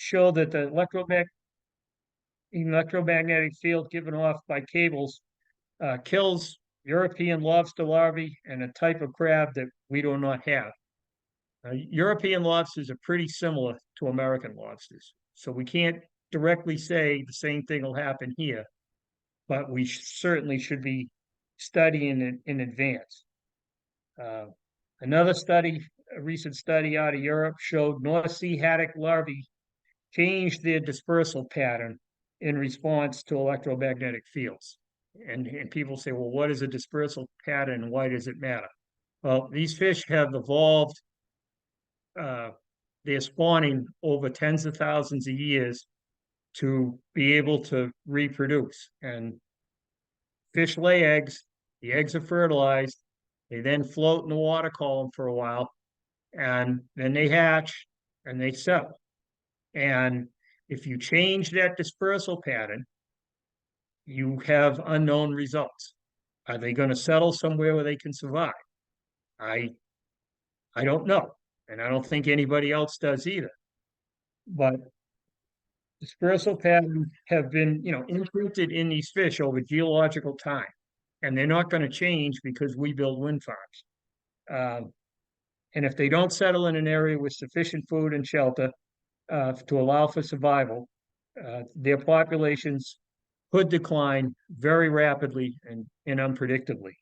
show that the electromagnetic field given off by cables kills European lobster larvae and a type of crab that we do not have. European lobsters are pretty similar to American lobsters, so we can't directly say the same thing will happen here, but we certainly should be studying it in advance. Another study, a recent study out of Europe, showed North Sea haddock larvae changed their dispersal pattern in response to electromagnetic fields. And people say, well, what is a dispersal pattern and why does it matter? Well, these fish have evolved their spawning over tens of thousands of years to be able to reproduce. And fish lay eggs, the eggs are fertilized, they then float in the water column for a while, and then they hatch and they settle. And if you change that dispersal pattern, you have unknown results. Are they going to settle somewhere where they can survive? I don't know, and I don't think anybody else does either. But dispersal patterns have been, imprinted in these fish over geological time, and they're not going to change because we build wind farms. And if they don't settle in an area with sufficient food and shelter to allow for survival, their populations could decline very rapidly and unpredictably.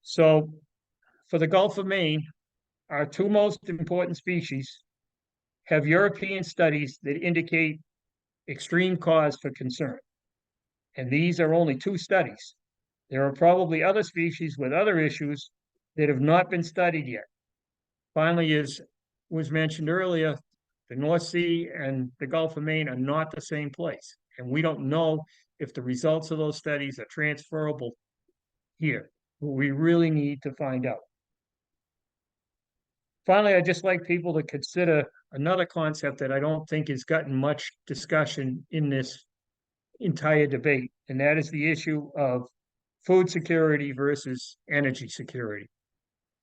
So for the Gulf of Maine, our two most important species have European studies that indicate extreme cause for concern. And these are only two studies. There are probably other species with other issues that have not been studied yet. Finally, as was mentioned earlier, the North Sea and the Gulf of Maine are not the same place. And we don't know if the results of those studies are transferable here. We really need to find out. Finally, I'd just like people to consider another concept that I don't think has gotten much discussion in this entire debate, and that is the issue of food security versus energy security.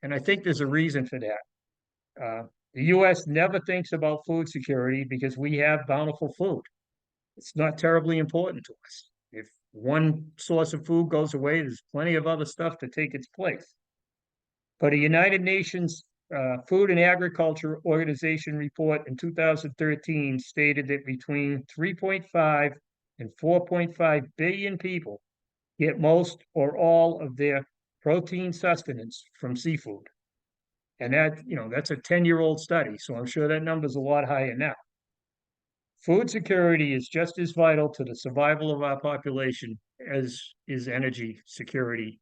And I think there's a reason for that. The U.S. never thinks about food security because we have bountiful food. It's not terribly important to us. If one source of food goes away, there's plenty of other stuff to take its place. But a United Nations Food and Agriculture Organization report in 2013 stated that between 3.5 and 4.5 billion people get most or all of their protein sustenance from seafood. And that's a 10-year-old study, so I'm sure that number's a lot higher now. Food security is just as vital to the survival of our population as is energy security,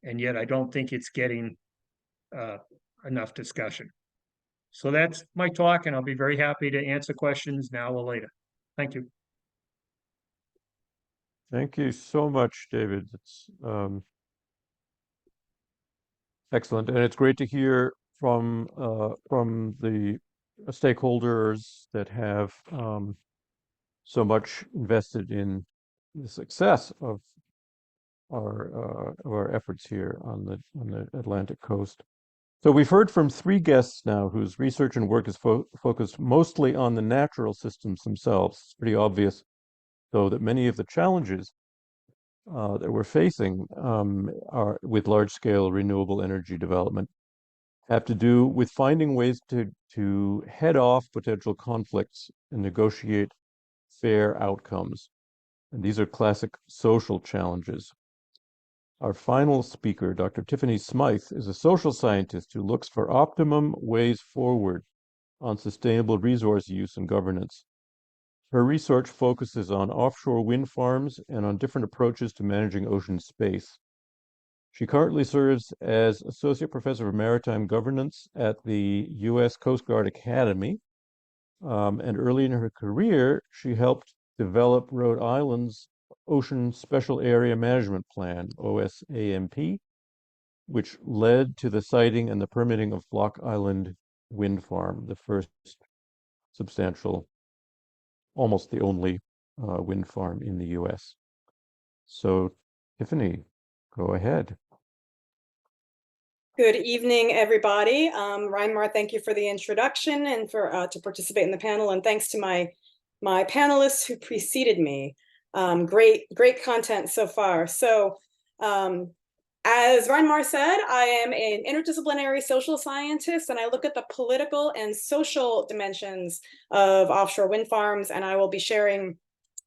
and yet I don't think it's getting enough discussion. So that's my talk, and I'll be very happy to answer questions now or later. Thank you. Thank you so much, David. It's excellent, and it's great to hear from the stakeholders that have so much invested in the success of our efforts here on the Atlantic coast. So we've heard from three guests now whose research and work is focused mostly on the natural systems themselves. It's pretty obvious, though, that many of the challenges that we're facing are with large-scale renewable energy development have to do with finding ways to head off potential conflicts and negotiate fair outcomes. And these are classic social challenges. Our final speaker, Dr. Tiffany Smythe, is a social scientist who looks for optimum ways forward on sustainable resource use and governance. Her research focuses on offshore wind farms and on different approaches to managing ocean space. She currently serves as Associate Professor of Maritime Governance at the U.S. Coast Guard Academy. And early in her career, she helped develop Rhode Island's Ocean Special Area Management Plan, OSAMP, which led to the siting and the permitting of Block Island Wind Farm, the first substantial, almost the only wind farm in the U.S. So, Tiffany, go ahead. Good evening, everybody. Reinmar, thank you for the introduction and for to participate in the panel, and thanks to my my panelists who preceded me. Great content so far. So as Reinmar said, I am an interdisciplinary social scientist, and I look at the political and social dimensions of offshore wind farms, and I will be sharing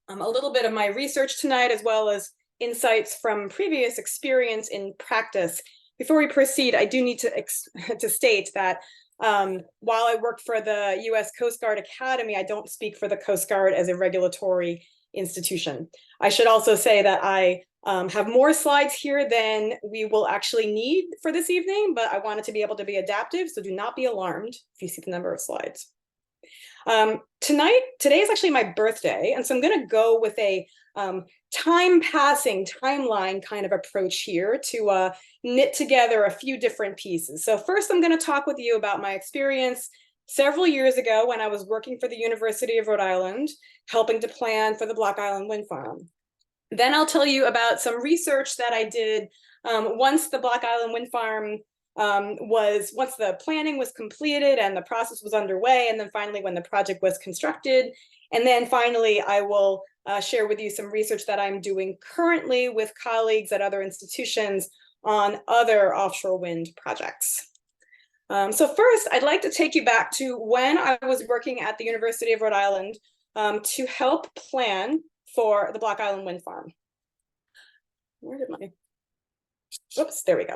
a little bit of my research tonight, as well as insights from previous experience in practice. Before we proceed, I do need to state that while I work for the U.S. Coast Guard Academy, I don't speak for the Coast Guard as a regulatory institution. I should also say that I have more slides here than we will actually need for this evening, but I wanted to be able to be adaptive, so do not be alarmed if you see the number of slides. Today is actually my birthday, and so I'm going to go with a time-passing timeline kind of approach here to knit together a few different pieces. So first, I'm going to talk with you about my experience several years ago when I was working for the University of Rhode Island, helping to plan for the Block Island Wind Farm. Then I'll tell you about some research that I did once the Block Island Wind Farm once the planning was completed and the process was underway, and then finally when the project was constructed. And then finally, I will share with you some research that I'm doing currently with colleagues at other institutions on other offshore wind projects. So first, I'd like to take you back to when I was working at the University of Rhode Island to help plan for the Block Island Wind Farm. Where did my, oops, there we go.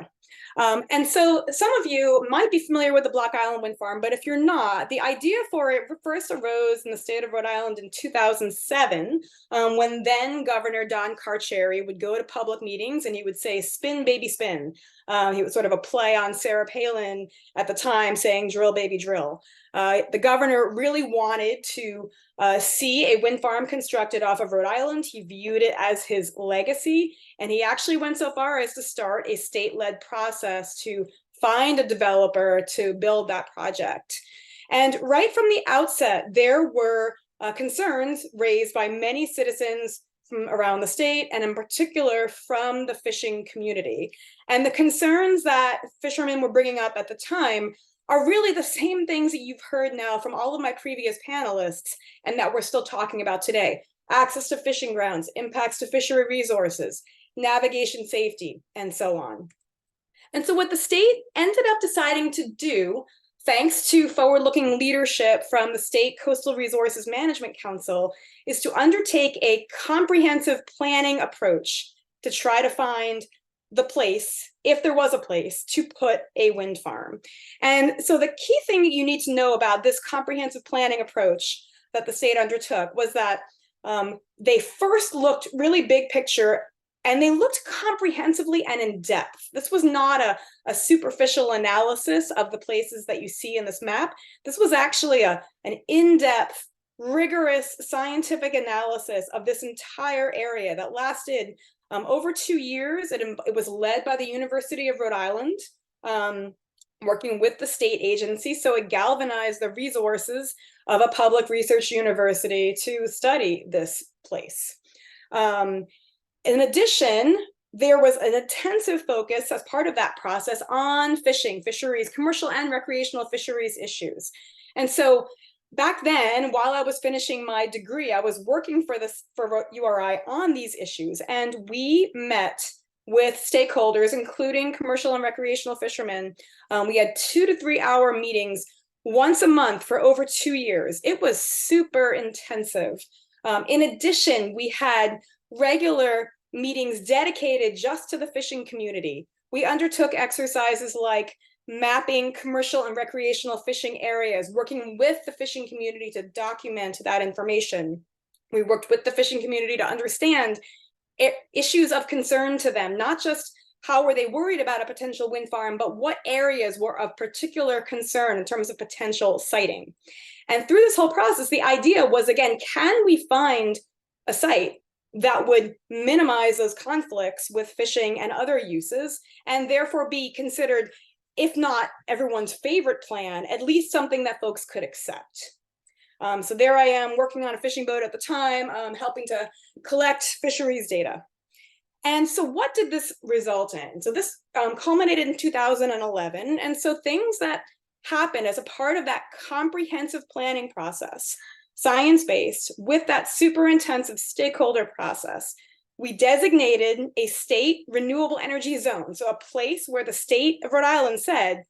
And so some of you might be familiar with the Block Island Wind Farm, but if you're not, the idea for it first arose in the state of Rhode Island in 2007, when then Governor Don Cheri would go to public meetings and he would say, "Spin, baby, spin." He was sort of a play on Sarah Palin at the time saying, "Drill, baby, drill." The governor really wanted to see a wind farm constructed off of Rhode Island. He viewed it as his legacy, and he actually went so far as to start a state-led process to find a developer to build that project. And right from the outset, there were concerns raised by many citizens from around the state, and in particular from the fishing community. And the concerns that fishermen were bringing up at the time are really the same things that you've heard now from all of my previous panelists and that we're still talking about today. Access to fishing grounds, impacts to fishery resources, navigation safety, and so on. And so what the state ended up deciding to do, thanks to forward-looking leadership from the State Coastal Resources Management Council, is to undertake a comprehensive planning approach to try to find the place, if there was a place, to put a wind farm. And so the key thing you need to know about this comprehensive planning approach that the state undertook was that they first looked really big picture, and they looked comprehensively and in depth. This was not a superficial analysis of the places that you see in this map. This was actually an in-depth, rigorous scientific analysis of this entire area that lasted over 2 years. It was led by the University of Rhode Island, working with the state agency. So it galvanized the resources of a public research university to study this place. In addition, there was an intensive focus as part of that process on fishing, fisheries, commercial and recreational fisheries issues. And so back then, while I was finishing my degree, I was working for URI on these issues, and we met with stakeholders, including commercial and recreational fishermen. We had 2 to 3 hour meetings once a month for over 2 years. It was super intensive. In addition, we had regular meetings dedicated just to the fishing community. We undertook exercises like mapping commercial and recreational fishing areas, working with the fishing community to document that information. We worked with the fishing community to understand issues of concern to them, not just how were they worried about a potential wind farm, but what areas were of particular concern in terms of potential siting. And through this whole process, the idea was, again, can we find a site that would minimize those conflicts with fishing and other uses, and therefore be considered, if not everyone's favorite plan, at least something that folks could accept. So there I am working on a fishing boat at the time, helping to collect fisheries data. And so what did this result in? So this culminated in 2011. And so things that happened as a part of that comprehensive planning process science-based, with that super intensive stakeholder process, we designated a state renewable energy zone. So a place where the state of Rhode Island said,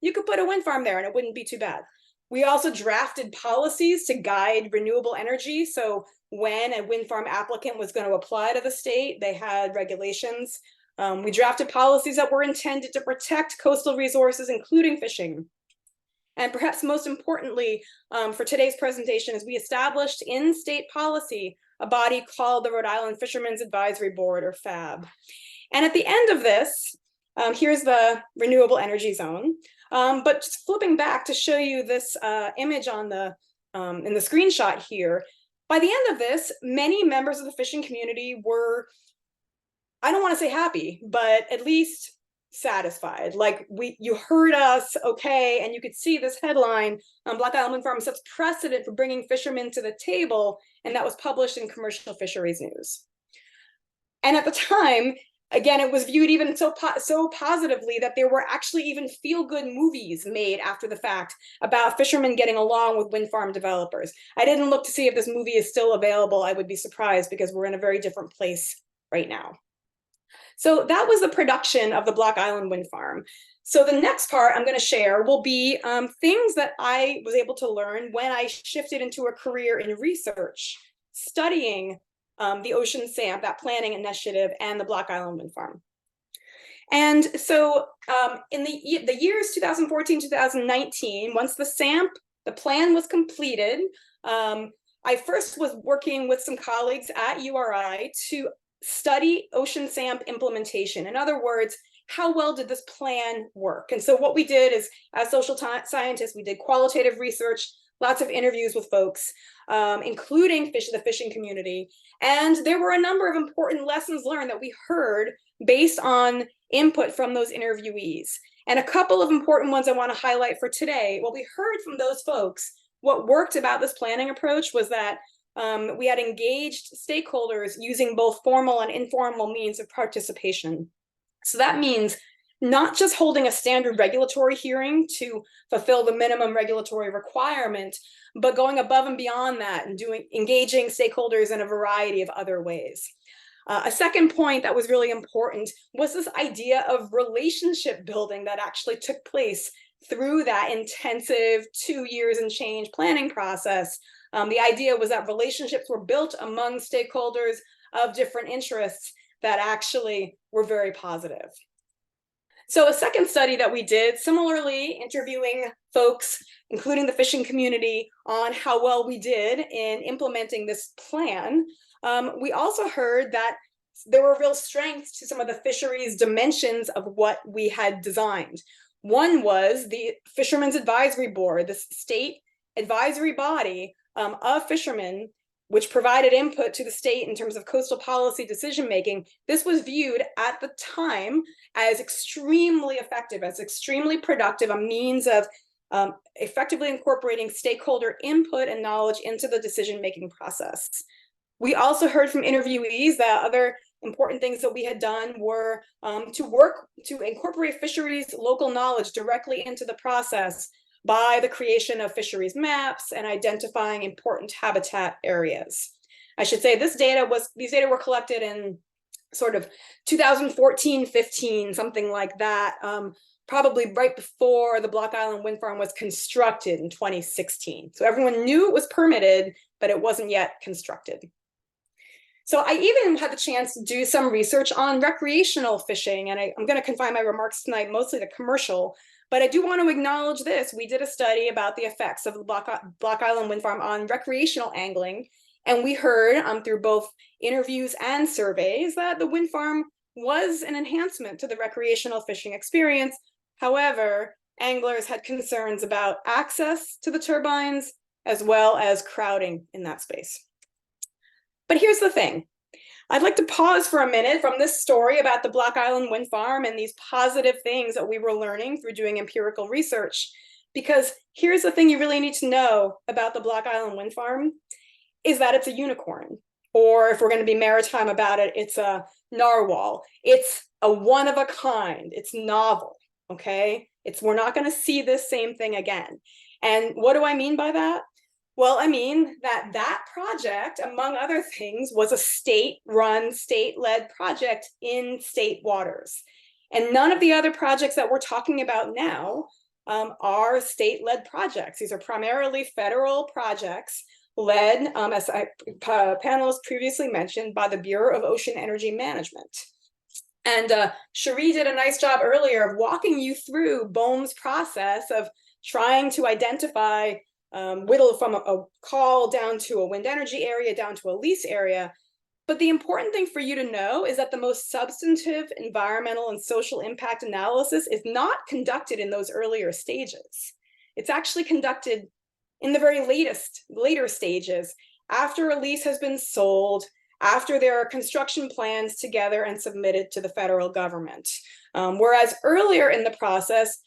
you could put a wind farm there and it wouldn't be too bad. We also drafted policies to guide renewable energy. So when a wind farm applicant was going to apply to the state, they had regulations. We drafted policies that were intended to protect coastal resources, including fishing. And perhaps most importantly, for today's presentation, is we established in state policy a body called the Rhode Island Fishermen's Advisory Board, or FAB. And at the end of this, here's the renewable energy zone. But just flipping back to show you this image on the in the screenshot here, by the end of this, many members of the fishing community were, I don't want to say happy, but at least satisfied. Like, you heard us, okay, and you could see this headline, Black Island Wind Farm sets precedent for bringing fishermen to the table, and that was published in Commercial Fisheries News. And at the time, again, it was viewed even so positively that there were actually even feel-good movies made after the fact about fishermen getting along with wind farm developers. I didn't look to see if this movie is still available. I would be surprised, because we're in a very different place right now. So that was the production of the Black Island Wind Farm. So the next part I'm going to share will be things that I was able to learn when I shifted into a career in research, studying the Ocean SAMP, that planning initiative, and the Black Island Wind Farm. And so in the years 2014, 2019, once the SAMP, the plan was completed, I first was working with some colleagues at URI to study Ocean SAMP implementation. In other words, how well did this plan work? And so what we did is, as social scientists, we did qualitative research, lots of interviews with folks, including the fishing community. And there were a number of important lessons learned that we heard based on input from those interviewees. And a couple of important ones I want to highlight for today. What we heard from those folks, what worked about this planning approach was that we had engaged stakeholders using both formal and informal means of participation. So that means not just holding a standard regulatory hearing to fulfill the minimum regulatory requirement, but going above and beyond that and engaging stakeholders in a variety of other ways. A second point that was really important was this idea of relationship building that actually took place through that intensive 2 years and change planning process. The idea was that relationships were built among stakeholders of different interests that actually were very positive. So a second study that we did, similarly interviewing folks, including the fishing community, on how well we did in implementing this plan, we also heard that there were real strengths to some of the fisheries dimensions of what we had designed. One was the Fishermen's Advisory Board, this state advisory body of fishermen, which provided input to the state in terms of coastal policy decision-making. This was viewed at the time as extremely effective, as extremely productive, a means of effectively incorporating stakeholder input and knowledge into the decision-making process. We also heard from interviewees that other important things that we had done were to incorporate fisheries local knowledge directly into the process by the creation of fisheries maps and identifying important habitat areas. I should say these data were collected in sort of 2014, 15, something like that, probably right before the Black Island Wind Farm was constructed in 2016. So everyone knew it was permitted, but it wasn't yet constructed. So I even had the chance to do some research on recreational fishing, and I'm going to confine my remarks tonight mostly to commercial, but I do want to acknowledge this. We did a study about the effects of the Black Island Wind Farm on recreational angling, and we heard through both interviews and surveys that the wind farm was an enhancement to the recreational fishing experience. However, anglers had concerns about access to the turbines as well as crowding in that space. But here's the thing. I'd like to pause for a minute from this story about the Black Island Wind Farm and these positive things that we were learning through doing empirical research, because here's the thing you really need to know about the Black Island Wind Farm is that it's a unicorn, or if we're going to be maritime about it, it's a narwhal. It's a one of a kind. It's novel, okay? We're not going to see this same thing again. And what do I mean by that? Well, I mean, that project, among other things, was a state-run, state-led project in state waters. And none of the other projects that we're talking about now are state-led projects. These are primarily federal projects led, as panelists previously mentioned, by the Bureau of Ocean Energy Management. And Cheri did a nice job earlier of walking you through BOEM's process of trying to identify, whittle from a call down to a wind energy area, down to a lease area. But the important thing for you to know is that the most substantive environmental and social impact analysis is not conducted in those earlier stages. It's actually conducted in the very later stages, after a lease has been sold, after there are construction plans together and submitted to the federal government. Whereas earlier in the process,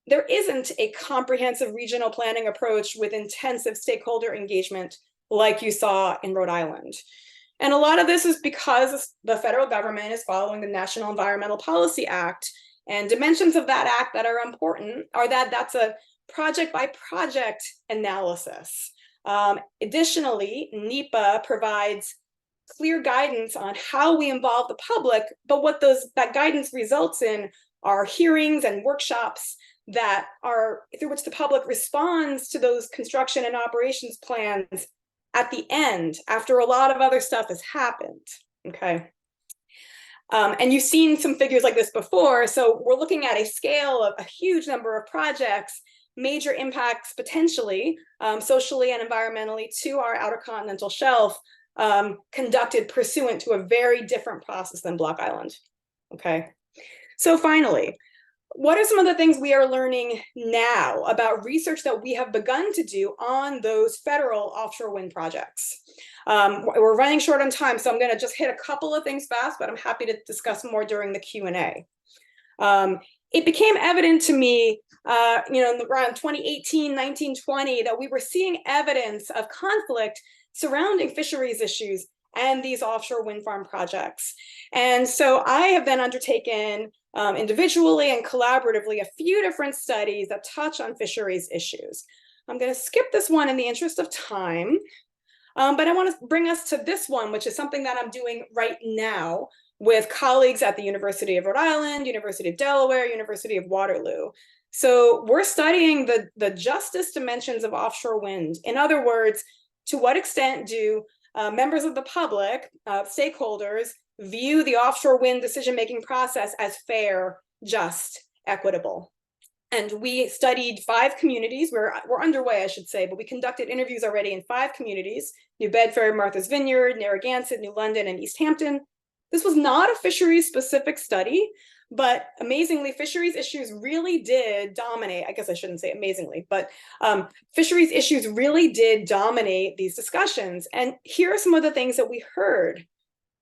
there isn't a comprehensive regional planning approach with intensive stakeholder engagement like you saw in Rhode Island. And a lot of this is because the federal government is following the National Environmental Policy Act, and dimensions of that act that are important are that that's a project by project analysis. Additionally, NEPA provides clear guidance on how we involve the public, but what that guidance results in are hearings and workshops that are through which the public responds to those construction and operations plans at the end, after a lot of other stuff has happened, okay? And you've seen some figures like this before, so we're looking at a scale of a huge number of projects, major impacts potentially, socially and environmentally, to our outer continental shelf, conducted pursuant to a very different process than Block Island, okay? So finally, what are some of the things we are learning now about research that we have begun to do on those federal offshore wind projects? We're running short on time, so I'm going to just hit a couple of things fast, but I'm happy to discuss more during the Q&A. It became evident to me, around 2018, 19, 20, that we were seeing evidence of conflict surrounding fisheries issues and these offshore wind farm projects. And so I have then undertaken individually and collaboratively a few different studies that touch on fisheries issues. I'm going to skip this one in the interest of time, but I want to bring us to this one, which is something that I'm doing right now with colleagues at the University of Rhode Island, University of Delaware, University of Waterloo. So we're studying the justice dimensions of offshore wind. In other words, to what extent do members of the public, stakeholders, view the offshore wind decision-making process as fair, just, equitable? And we studied 5 communities. We're underway, I should say, but we conducted interviews already in 5 communities: New Bedford, Martha's Vineyard, Narragansett, New London, and East Hampton. This was not a fisheries-specific study, but amazingly, fisheries issues really did dominate. I guess I shouldn't say amazingly, but fisheries issues really did dominate these discussions. And here are some of the things that we heard.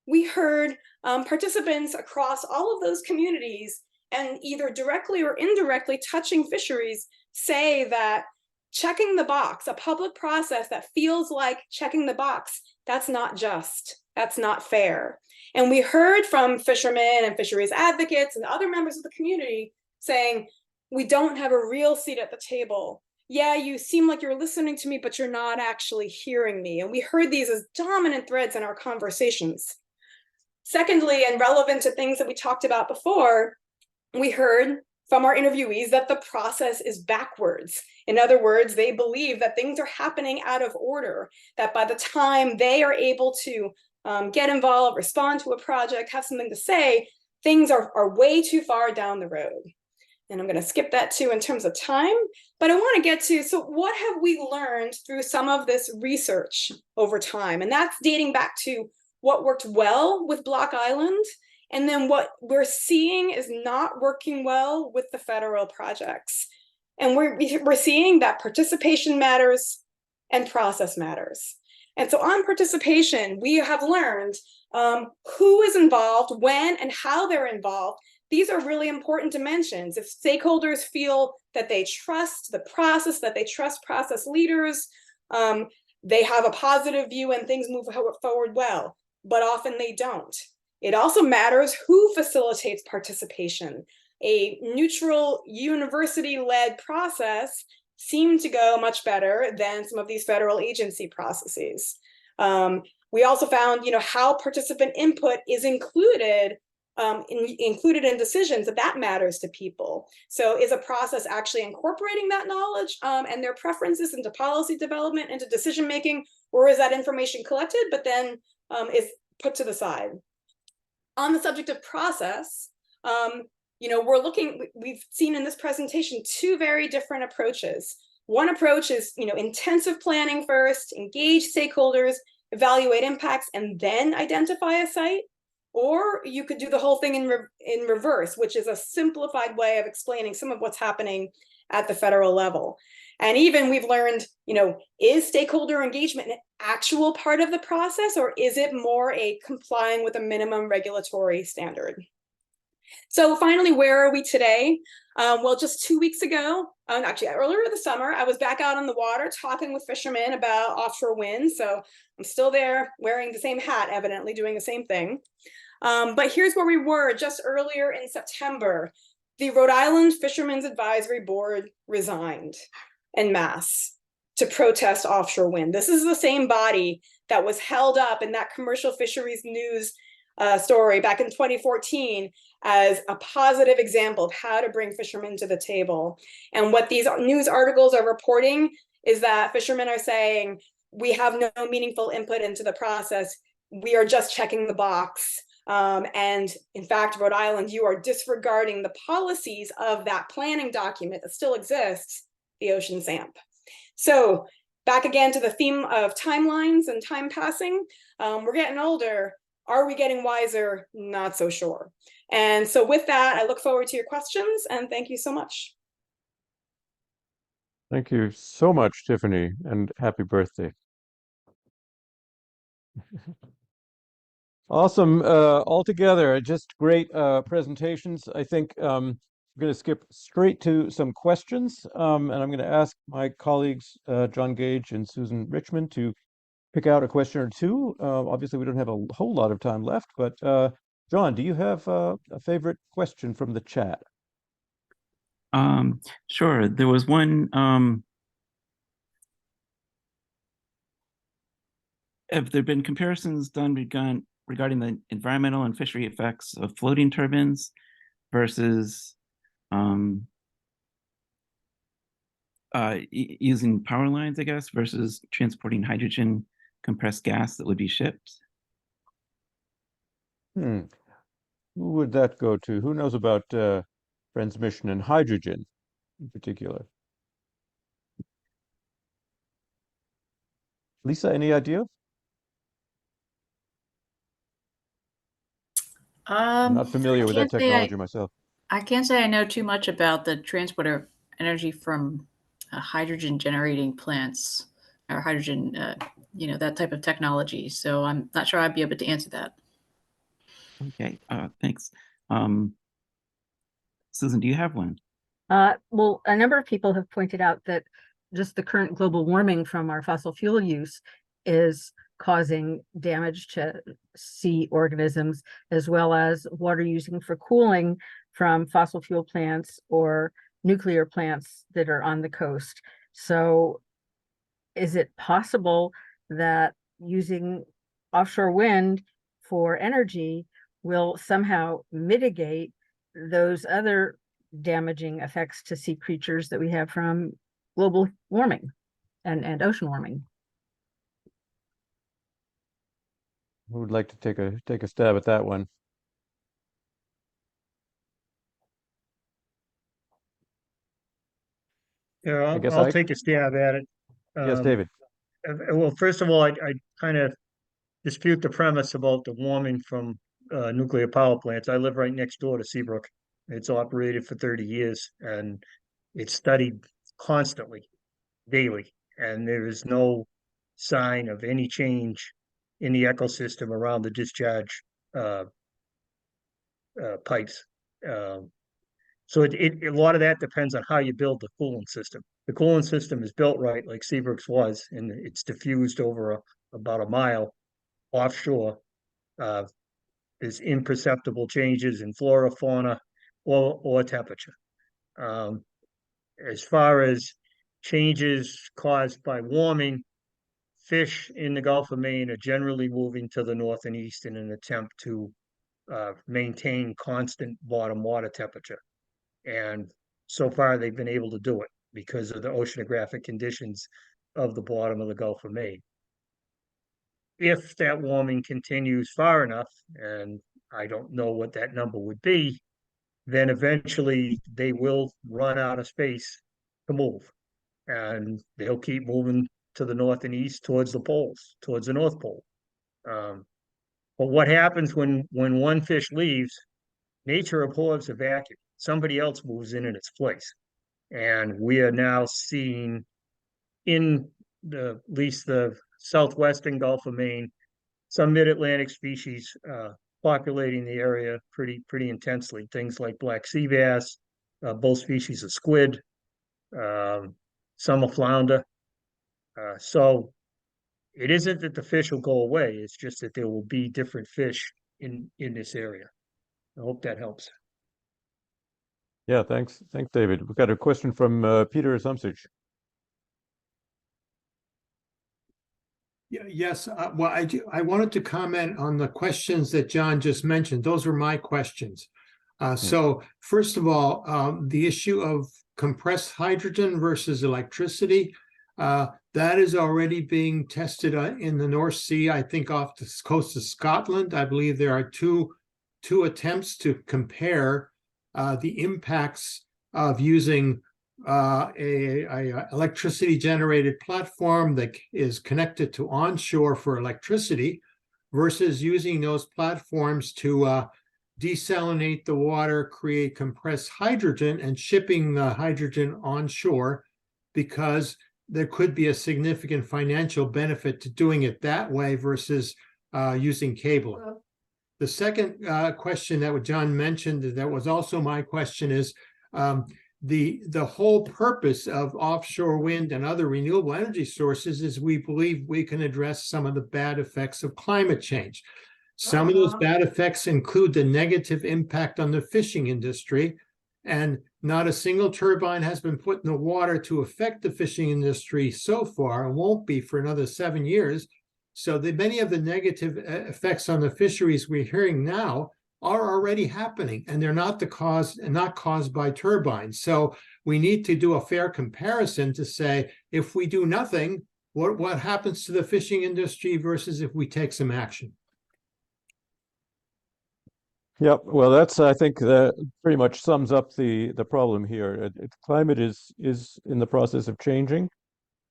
We heard participants across all of those communities, and either directly or indirectly touching fisheries, say that checking the box, a public process that feels like checking the box, that's not just, that's not fair. And we heard from fishermen and fisheries advocates and other members of the community saying, we don't have a real seat at the table. Yeah, you seem like you're listening to me, but you're not actually hearing me. And we heard these as dominant threads in our conversations. Secondly, and relevant to things that we talked about before, we heard from our interviewees that the process is backwards. In other words, they believe that things are happening out of order, that by the time they are able to get involved, respond to a project, have something to say, things are way too far down the road. And I'm going to skip that too in terms of time, but I want to get to, so what have we learned through some of this research over time? And that's dating back to what worked well with Block Island, and then what we're seeing is not working well with the federal projects. And we're seeing that participation matters and process matters. And so on participation, we have learned who is involved, when, and how they're involved. These are really important dimensions. If stakeholders feel that they trust the process, that they trust process leaders, they have a positive view and things move forward well, but often they don't. It also matters who facilitates participation. A neutral, university-led process seem to go much better than some of these federal agency processes. We also found, how participant input is included in decisions, that matters to people. So is a process actually incorporating that knowledge and their preferences into policy development, into decision making, or is that information collected but then is put to the side? On the subject of process, we've seen in this presentation two very different approaches. One approach is, intensive planning first, engage stakeholders, evaluate impacts, and then identify a site. Or you could do the whole thing in reverse, which is a simplified way of explaining some of what's happening at the federal level. And even we've learned, is stakeholder engagement an actual part of the process, or is it more a complying with a minimum regulatory standard? So finally, where are we today? Well, just 2 weeks ago, actually earlier this summer, I was back out on the water talking with fishermen about offshore wind. So I'm still there wearing the same hat, evidently doing the same thing. But here's where we were just earlier in September. The Rhode Island Fishermen's Advisory Board resigned en masse to protest offshore wind. This is the same body that was held up in that commercial fisheries news story back in 2014 as a positive example of how to bring fishermen to the table. And what these news articles are reporting is that fishermen are saying, we have no meaningful input into the process. We are just checking the box. And in fact, Rhode Island, you are disregarding the policies of that planning document that still exists, the Ocean SAMP. So back again to the theme of timelines and time passing. We're getting older. Are we getting wiser? Not so sure. And so with that, I look forward to your questions, and thank you so much. Thank you so much, Tiffany, and happy birthday. Awesome. All together, just great presentations. I think I'm going to skip straight to some questions, and I'm going to ask my colleagues, John Gage and Susan Richmond, to pick out a question or two. Obviously, we don't have a whole lot of time left, but John, do you have a favorite question from the chat? Sure. There was one. Have there been comparisons done regarding the environmental and fishery effects of floating turbines versus using power lines, I guess, versus transporting hydrogen compressed gas that would be shipped? Who would that go to? Who knows about transmission and hydrogen in particular? Lisa, any idea? I'm not familiar with that technology myself. I can't say I know too much about the transport of energy from hydrogen generating plants or hydrogen, that type of technology. So I'm not sure I'd be able to answer that. Okay, thanks. Susan, do you have one? Well, a number of people have pointed out that just the current global warming from our fossil fuel use is causing damage to sea organisms, as well as water using for cooling from fossil fuel plants or nuclear plants that are on the coast. So is it possible that using offshore wind for energy will somehow mitigate those other damaging effects to sea creatures that we have from global warming and ocean warming? Who would like to take a stab at that one? Yeah, guess I'll take a stab at it. Yes, David. Well, first of all, I kind of dispute the premise about the warming from nuclear power plants. I live right next door to Seabrook. It's operated for 30 years and it's studied constantly, daily, and there is no sign of any change in the ecosystem around the discharge pipes. So a lot of that depends on how you build the coolant system. The coolant system is built right, like Seabrook's was, and it's diffused over about a mile offshore. There's imperceptible changes in flora, fauna, or temperature. As far as changes caused by warming, fish in the Gulf of Maine are generally moving to the north and east in an attempt to maintain constant bottom water temperature. And so far, they've been able to do it because of the oceanographic conditions of the bottom of the Gulf of Maine. If that warming continues far enough, and I don't know what that number would be, then eventually they will run out of space to move. And they'll keep moving to the north and east towards the poles, towards the North Pole. But what happens when one fish leaves, nature abhors a vacuum. Somebody else moves in its place. And we are now seeing in at least the southwestern Gulf of Maine, some mid-Atlantic species populating the area pretty intensely. Things like black sea bass, both species of squid, summer flounder. So it isn't that the fish will go away, it's just that there will be different fish in this area. I hope that helps. Yeah, thanks, David. We've got a question from Peter Zumsich. Yes, well, I wanted to comment on the questions that John just mentioned. Those were my questions. So first of all, the issue of compressed hydrogen versus electricity, that is already being tested in the North Sea, I think off the coast of Scotland. I believe there are two attempts to compare the impacts of using a electricity generated platform that is connected to onshore for electricity versus using those platforms to desalinate the water, create compressed hydrogen, and shipping the hydrogen onshore, because there could be a significant financial benefit to doing it that way versus using cabling. The second question that John mentioned, that was also my question, is the whole purpose of offshore wind and other renewable energy sources is we believe we can address some of the bad effects of climate change. Some of those bad effects include the negative impact on the fishing industry, and not a single turbine has been put in the water to affect the fishing industry so far, and won't be for another 7 years. So many of the negative effects on the fisheries we're hearing now are already happening, and they're not caused by turbines. So we need to do a fair comparison to say, if we do nothing, what happens to the fishing industry versus if we take some action? Yep. Well, that's, I think, that pretty much sums up the problem here. Climate is in the process of changing.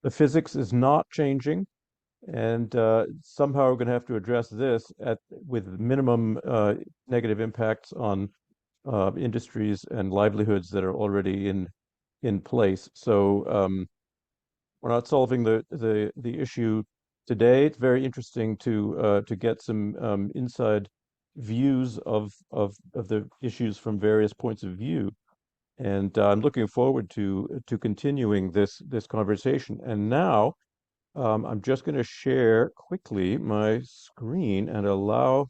The physics is not changing. And somehow we're going to have to address this with minimum negative impacts on industries and livelihoods that are already in place. So we're not solving the issue today. It's very interesting to get some inside views of the issues from various points of view. And I'm looking forward to continuing this conversation. And now I'm just going to share quickly my screen and allow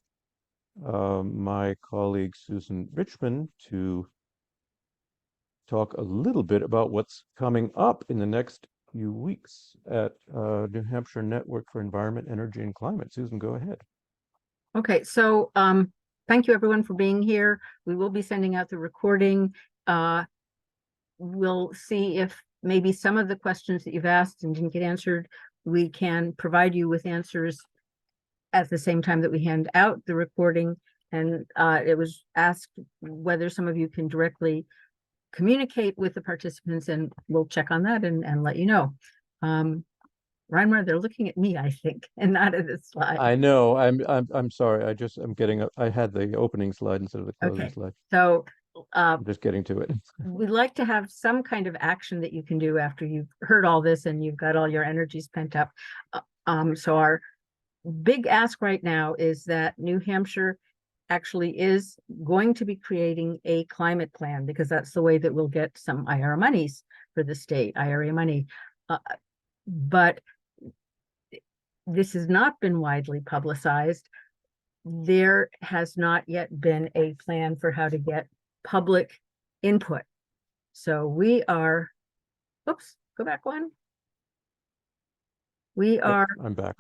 my colleague Susan Richmond to talk a little bit about what's coming up in the next few weeks at New Hampshire Network for Environment, Energy, and Climate. Susan, go ahead. Okay, so thank you everyone for being here. We will be sending out the recording. We'll see if maybe some of the questions that you've asked and didn't get answered, we can provide you with answers at the same time that we hand out the recording. And it was asked whether some of you can directly communicate with the participants, and we'll check on that and let you know. Reinmar, they're looking at me, I think, and not at the slide. I know. I'm sorry. I had the opening slide instead of the closing slide. So I'm just getting to it. we'd like to have some kind of action that you can do after you've heard all this and you've got all your energies pent up. So our big ask right now is that New Hampshire actually is going to be creating a climate plan, because that's the way that we'll get some IRA monies for the state, IRA money. But this has not been widely publicized. There has not yet been a plan for how to get public input. So we are, oops, Go back one. We Yep, are I'm back.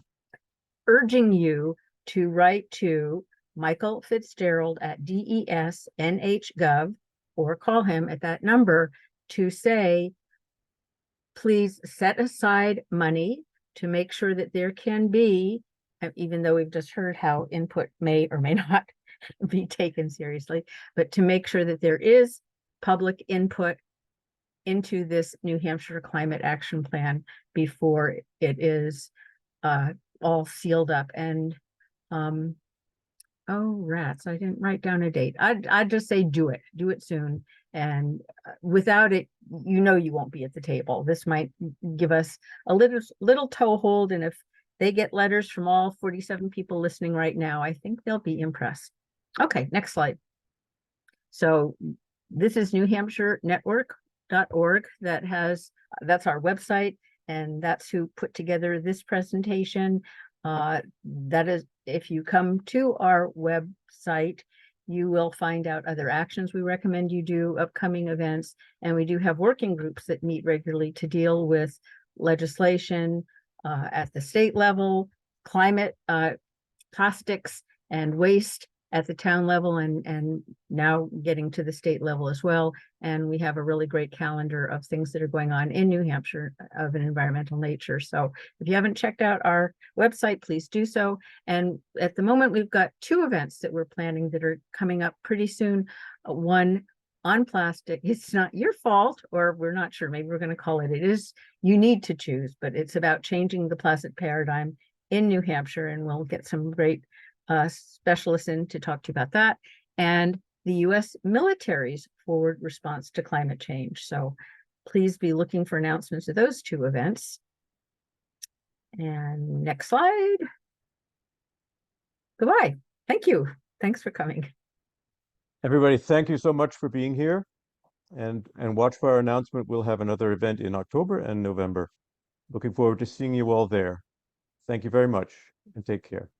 urging you to write to Michael Fitzgerald at DES.NH.gov or call him at that number to say, please set aside money to make sure that there can be, even though we've just heard how input may or may not be taken seriously, but to make sure that there is public input into this New Hampshire Climate Action Plan before it is all sealed up. And oh rats, I didn't write down a date. I'd just say do it soon. And without it, you know, you won't be at the table. This might give us a little toehold. And if they get letters from all 47 people listening right now, I think they'll be impressed. Okay, next slide. So this is New Hampshire Network.org that's our website, and that's who put together this presentation. That is, if you come to our website, you will find out other actions we recommend you do, upcoming events, and we do have working groups that meet regularly to deal with legislation at the state level, climate, plastics and waste at the town level, and now getting to the state level as well. And we have a really great calendar of things that are going on in New Hampshire of an environmental nature. So if you haven't checked out our website, please do so. And at the moment, we've got 2 events that we're planning that are coming up pretty soon. One on plastic. It's not your fault, or we're not sure, maybe we're going to call it, it is, you need to choose, but it's about changing the plastic paradigm in New Hampshire. And we'll get some great specialists in to talk to you about that, and the U.S. military's forward response to climate change. So please be looking for announcements of those 2 events. And next slide. Goodbye. Thank you. Thanks for coming. Everybody, thank you so much for being here, and watch for our announcement. We'll have another event in October and November. Looking forward to seeing you all there. Thank you very much, and take care.